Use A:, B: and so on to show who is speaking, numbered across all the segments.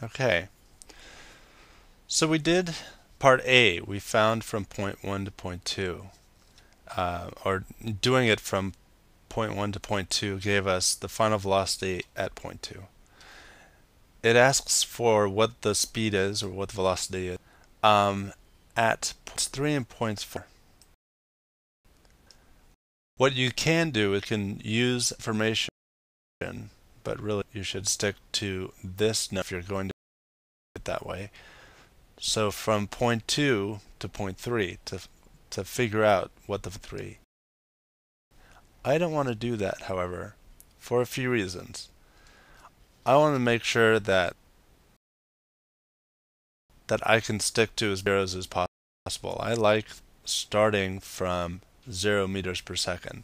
A: Okay, so we did part A. We found from point 1 to point 2, or doing it from point 1 to point 2 gave us the final velocity at point 2. It asks for what the speed is, or what the velocity is, at points 3 and points 4. What you can do is you can use information, but really you should stick to this if you're going to do it that way. So from point 2 to point 3 to figure out what the 3. I don't want to do that, however, for a few reasons. I want to make sure that I can stick to as zeros as possible. I like starting from 0 meters per second.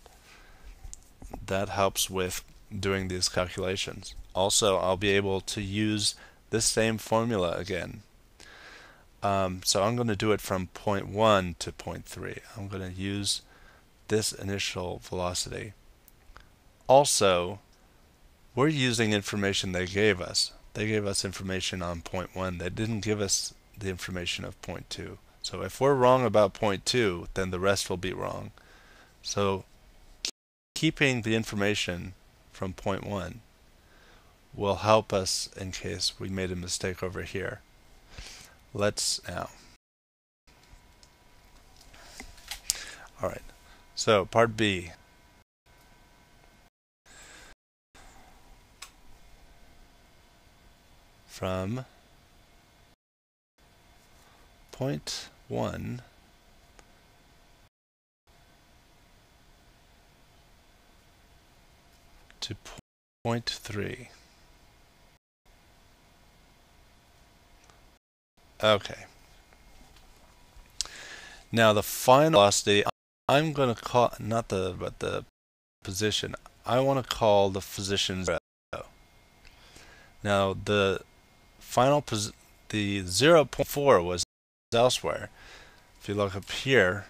A: That helps with doing these calculations. Also, I'll be able to use this same formula again. So I'm going to do it from point 1 to point 3. I'm going to use this initial velocity. Also, we're using information they gave us. They gave us information on point 1. They didn't give us the information of point 2. So if we're wrong about point 2, then the rest will be wrong. So keeping the information from point 1 will help us in case we made a mistake over here. Let's now. Alright, so part B. From point 1 to point 3. Okay. Now the final velocity, I'm going to call not the but the position. I want to call the position 0. Now the the 0.4 was elsewhere. If you look up here,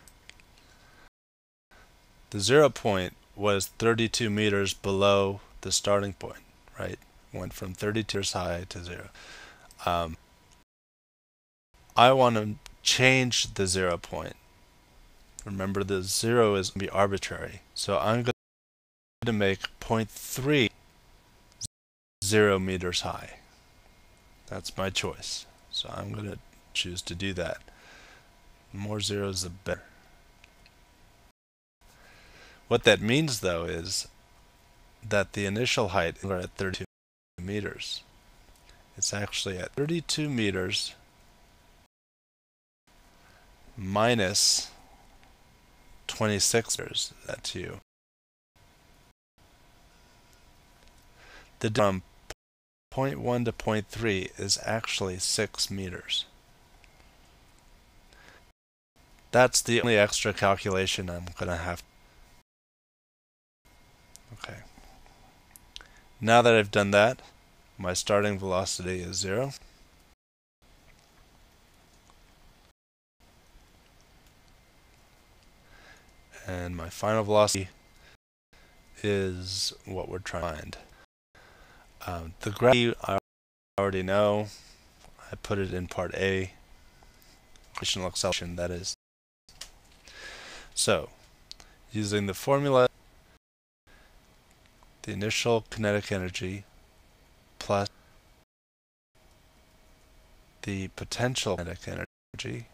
A: the 0 point was 32 meters below the starting point, right? Went from 32 meters high to 0. I want to change the 0 point. Remember, the 0 is going to be arbitrary. So I'm going to make point 3 0 meters high. That's my choice. So I'm going to choose to do that. The more zeros, the better. What that means, though, is that the initial height is at 32 meters. It's actually at 32 meters minus 26 meters. That's you. The from point 1 to point 3 is actually 6 meters. That's the only extra calculation I'm going to have. Okay. Now that I've done that, my starting velocity is 0. And my final velocity is what we're trying to find. The gravity I already know. I put it in part A. Gravitational acceleration, that is. So, using the formula, the initial kinetic energy plus the potential kinetic energy,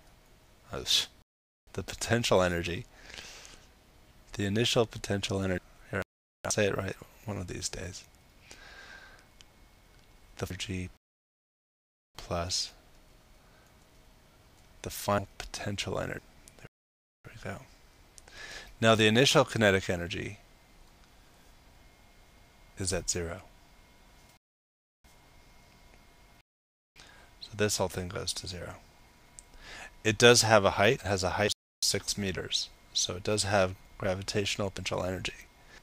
A: the potential energy, the initial potential energy, here, I'll say it right one of these days, the energy plus the final potential energy. There we go. Now the initial kinetic energy is at 0. So this whole thing goes to 0. It does have a height, it has a height of 6 meters. So it does have gravitational potential energy.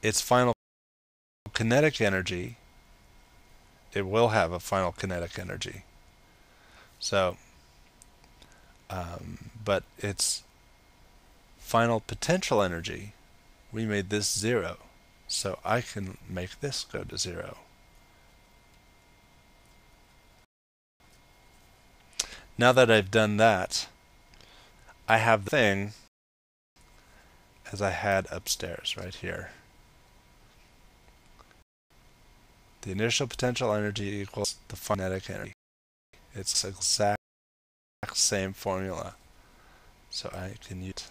A: Its final kinetic energy, it will have a final kinetic energy. So, but its final potential energy, we made this 0. So I can make this go to 0. Now that I've done that, I have the thing as I had upstairs right here. The initial potential energy equals the final kinetic energy. It's the exact same formula. So I can use it.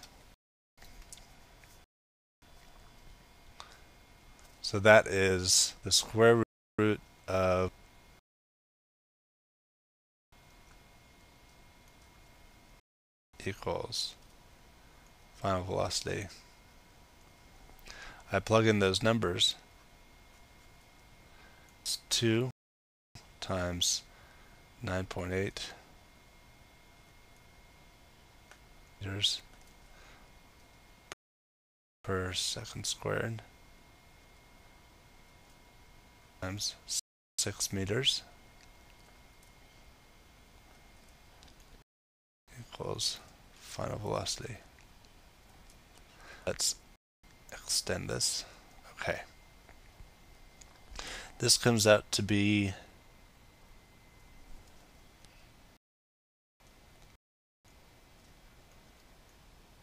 A: So that is the square root of equals final velocity. I plug in those numbers. It's 2 times 9.8 meters per second squared times 6 meters equals final velocity. Let's extend this. Okay. This comes out to be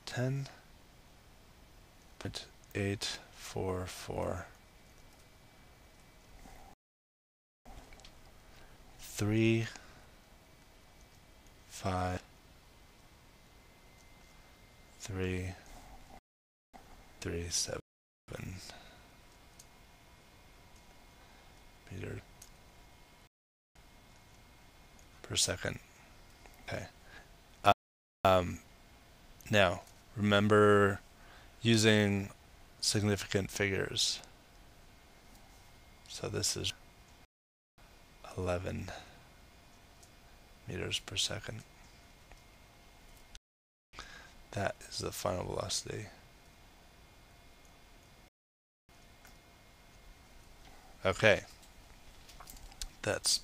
A: 10.844 3 5 3 3 7 meter per second. Okay. Now remember using significant figures. So this is 11 meters per second. That is the final velocity. Okay, that's